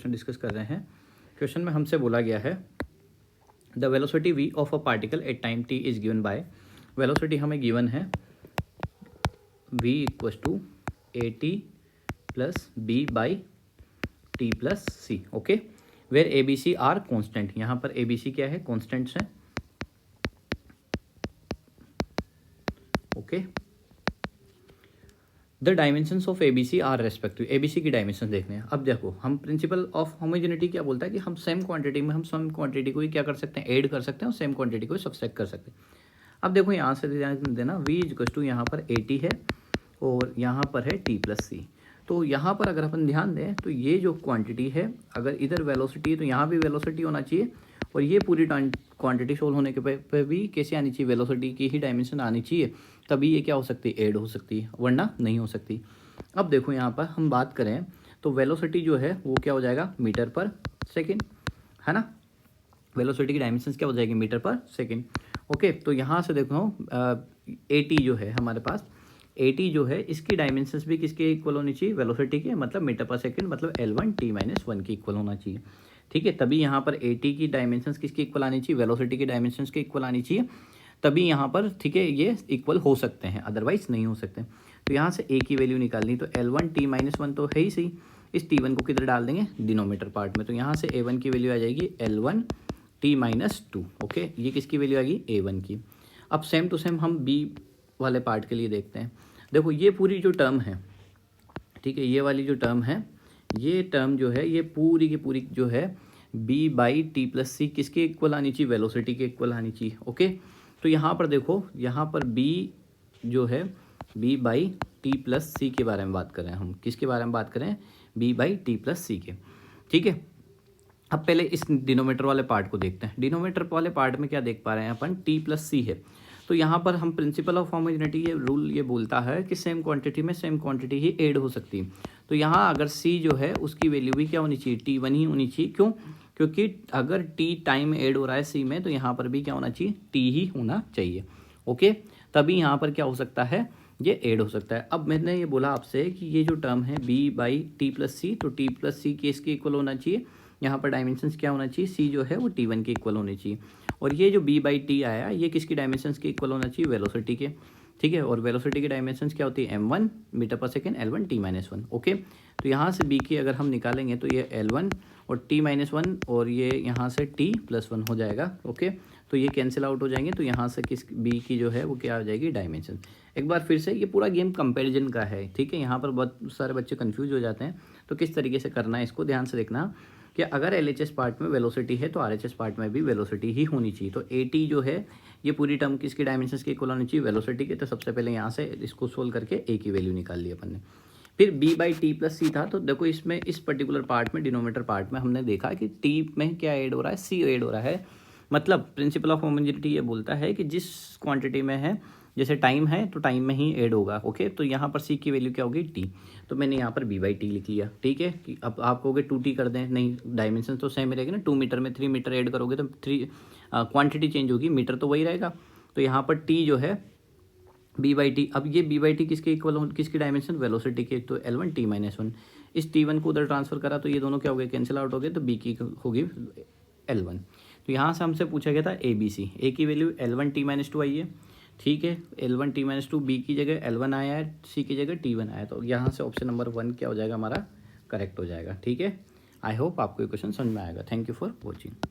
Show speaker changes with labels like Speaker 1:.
Speaker 1: Question discuss कर रहे हैं। क्वेश्चन में हमसे बोला गया है the velocity v of a particle at time t is given by, velocity हमें गिवन है v equal to A T plus B by T plus C. Okay, where A B C are constant. यहाँ पर A B C क्या है, constants हैं। Okay, the dimensions of A B C are respective. A B C की dimension देखने हैं। अब देखो, हम प्रिंसिपल ऑफ होमोजेनिटी क्या बोलता है कि हम सेम क्वांटिटी में हम सेम क्वांटिटी को ही क्या कर सकते हैं, ऐड कर सकते हैं और सेम क्वांटिटी को सब्सट्रैक्ट कर सकते हैं। अब देखो यहाँ से ध्यान देना, v इक्वल टू यहाँ पर ए टी है और यहाँ पर है टी प्लस सी। तो यहाँ पर अगर अपन ध्यान दें तो ये जो क्वांटिटी है, अगर इधर वेलोसिटी है तो यहाँ भी वेलोसिटी होना चाहिए और ये पूरी क्वांटिटी सोल्व होने के पे भी कैसे आनी चाहिए, वेलोसिटी की ही डायमेंशन आनी चाहिए, तभी ये क्या हो सकती है, ऐड हो सकती है, वरना नहीं हो सकती। अब देखो यहाँ पर हम बात करें तो वेलोसिटी जो है वो क्या हो जाएगा, मीटर पर सेकेंड, है ना। वेलोसिटी की डायमेंशन क्या हो जाएगी, मीटर पर सेकेंड। ओके, तो यहाँ से देखो ए टी जो है हमारे पास, ए टी जो है इसकी डायमेंशंस भी किसके इक्वल होनी चाहिए, वेलोसिटी के, मतलब मीटर पर सेकंड, मतलब L1 t माइनस 1 की इक्वल होना चाहिए। ठीक है, तभी यहाँ पर ए टी की डायमेंशंस किसकी इक्वल आनी चाहिए, वेलोसिटी की डायमेंशंस के इक्वल आनी चाहिए, तभी यहाँ पर ठीक है ये इक्वल हो सकते हैं, अदरवाइज नहीं हो सकते। तो यहाँ से ए की वैल्यू निकालनी, तो L1 t माइनस 1 तो है ही सही, इस T1 को किधर डाल देंगे, डिनोमीटर पार्ट में। तो यहाँ से A1 की वैल्यू आ जाएगी L1 t माइनस 2। ओके, ये किसकी वैल्यू आ गई, A1 की। अब सेम टू सेम हम B वाले पार्ट के लिए देखते हैं। देखो ये पूरी जो टर्म है, ठीक है, ये वाली जो टर्म है, ये टर्म जो है ये पूरी की पूरी जो है b बाई टी प्लस सी किसके इक्वल आनी चाहिए, वेलोसिटी के इक्वल आनी चाहिए। ओके, तो यहाँ पर देखो, यहाँ पर b जो है b बाई टी प्लस सी के बारे में बात करें, हम किसके बारे में बात करें, b बाई टी प्लस सी के। ठीक है, अब पहले इस डिनोमीटर वाले पार्ट को देखते हैं। डिनोमीटर वाले पार्ट में क्या देख पा रहे हैं अपन, टी प्लस सी है। तो यहाँ पर हम प्रिंसिपल ऑफ होमोजेनिटी ये रूल ये बोलता है कि सेम क्वांटिटी में सेम क्वांटिटी ही ऐड हो सकती है। तो यहाँ अगर सी जो है उसकी वैल्यू भी क्या होनी चाहिए, T1 ही होनी चाहिए। क्यों, क्योंकि अगर T टाइम ऐड हो रहा है सी में, तो यहाँ पर भी क्या होना चाहिए, T ही होना चाहिए। ओके, तभी यहाँ पर क्या हो सकता है, ये ऐड हो सकता है। अब मैंने ये बोला आपसे कि ये जो टर्म है b बाई टी प्लस सी, तो टी प्लस सी के इसके इक्वल होना चाहिए। यहाँ पर डायमेंशंस क्या होना चाहिए, c जो है वो T1 के इक्वल होनी चाहिए। और ये जो b बाई टी आया, ये किसकी डायमेंशंस के इक्वल होना चाहिए, वेलोसिटी के। ठीक है, और वेलोसिटी की डायमेंशंस क्या होती है, m1 मीटर पर second, L1 t minus 1। Okay, तो यहाँ से b की अगर हम निकालेंगे तो ये L1 और t माइनस 1 और ये यहाँ से t प्लस 1 हो जाएगा। ओके, तो ये कैंसिल आउट हो जाएंगे, तो यहाँ से किस b की जो है वो क्या आ जाएगी, डायमेंशन। एक बार फिर से, ये पूरा गेम कंपैरिजन का है। ठीक है, यहाँ पर बहुत सारे बच्चे कंफ्यूज हो जाते हैं, तो किस तरीके से करना है इसको ध्यान से देखना कि अगर LHS पार्ट में वेलोसिटी है तो RHS पार्ट में भी वेलोसिटी ही होनी चाहिए। तो AT जो है ये पूरी टर्म किसकी डायमेंशंस के इक्वल होनी चाहिए, वेलोसिटी के। तो सबसे पहले यहाँ से इसको सोल्व करके A की वैल्यू निकाल ली अपन ने। फिर b बाई टी प्लस सी था, तो देखो इसमें इस पर्टिकुलर पार्ट में, डिनोमीटर पार्ट में हमने देखा कि t में क्या ऐड हो रहा है, c ऐड हो रहा है। मतलब प्रिंसिपल ऑफ होमोजेनिटी ये बोलता है कि जिस क्वांटिटी में है, जैसे टाइम है तो टाइम में ही ऐड होगा। ओके, तो यहाँ पर c की वैल्यू क्या होगी, t। तो मैंने यहाँ पर b बाई टी लिख लिया। ठीक है, कि अब आप कहोगे 2t कर दें, नहीं, डायमेंशन तो सेम रहेगी ना, 2 मीटर में 3 मीटर ऐड करोगे तो 3 क्वांटिटी चेंज होगी, मीटर तो वही रहेगा। तो यहाँ पर t जो है b बाई टी, अब ये b बाई टी किसके इक्वल हो, किसकी डायमेंशन, वेलोसिटी के। तो L1 t माइनस 1, इस T1 को उधर ट्रांसफर करा तो ये दोनों क्या हो गए, कैंसिल आउट हो गए, तो b की होगी L1। तो यहाँ से हमसे पूछा गया था ABC, a की वैल्यू L1 t माइनस 2 आई है। ठीक है, L1 t माइनस 2, b की जगह L1 आया है, c की जगह T1 आया, तो यहाँ से ऑप्शन नंबर 1 क्या हो जाएगा हमारा, करेक्ट हो जाएगा। ठीक है, आई होप आपको ये क्वेश्चन समझ में आएगा। Thank you for watching.